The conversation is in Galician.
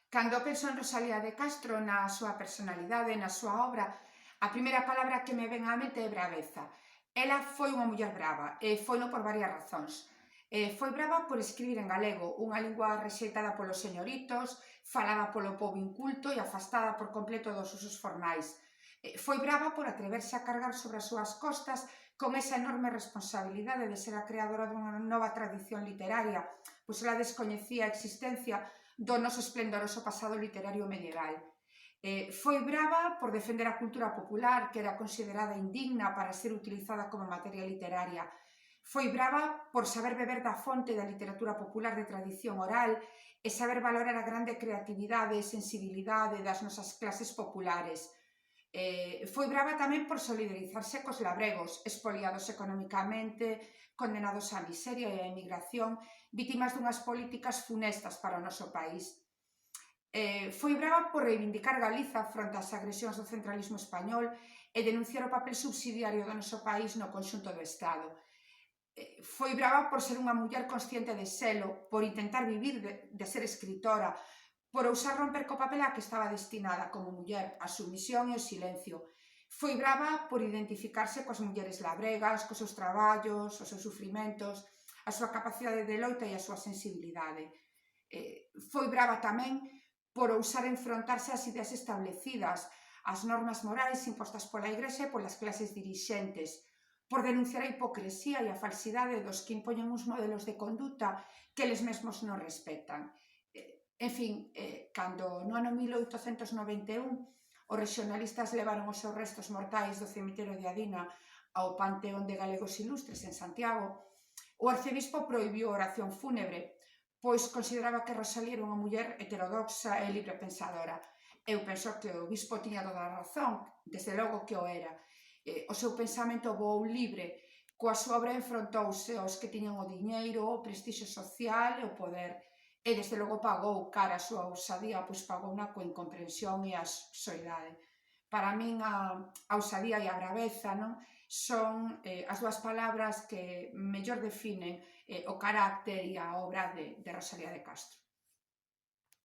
Cando penso en Rosalía de Castro, na súa personalidade, na súa obra, a primeira palabra que me ven á mente é braveza. Ela foi unha muller brava, e foino por varias razóns. Foi brava por escribir en galego, unha lingua rexeitada polos señoritos, falada polo pobo inculto e afastada por completo dos usos formais. Foi brava por atreverse a cargar sobre as súas costas con esa enorme responsabilidade de ser a creadora dunha nova tradición literaria, pois ela descoñecía a existencia do noso esplendoroso pasado literario medieval. Foi brava por defender a cultura popular, que era considerada indigna para ser utilizada como materia literaria. Foi brava por saber beber da fonte da literatura popular de tradición oral e saber valorar a grande creatividade e sensibilidade das nosas clases populares. Foi brava tamén por solidarizarse cos labregos, expoliados economicamente, condenados á miseria e á emigración, vítimas dunhas políticas funestas para o noso país. Foi brava por reivindicar Galiza fronte ás agresións do centralismo español e denunciar o papel subsidiario do noso país no conxunto do Estado. Foi brava por ser unha muller consciente de selo, por intentar vivir de ser escritora, por ousar romper co papel a que estaba destinada como muller, a submisión e o silencio. Foi brava por identificarse coas mulleres labregas, cos seus traballos, os seus sufrimentos, a súa capacidade de loita e a súa sensibilidade. Foi brava tamén por ousar enfrontarse ás ideas establecidas, ás normas morais impostas pola Igrexa e polas clases dirixentes, por denunciar a hipocresía e a falsidade dos que impoñen uns modelos de conduta que eles mesmos non respetan. En fin, cando no ano 1891 os regionalistas levaron os seus restos mortais do cemiterio de Adina ao Panteón de Galegos Ilustres en Santiago, o arcebispo prohibiu a oración fúnebre, pois consideraba que Rosalía era unha muller heterodoxa e librepensadora. Eu penso que o bispo tiña toda a razón, desde logo que o era. O seu pensamento voou libre, coa súa obra enfrontouse aos que tiñan o diñeiro, o prestixio social e o poder, e desde logo pagou cara a súa ousadía, pois pagouna coa incomprensión e a soidade. Para min a ousadía e a braveza, non, son as dúas palabras que mellor definen o carácter e a obra de Rosalía de Castro.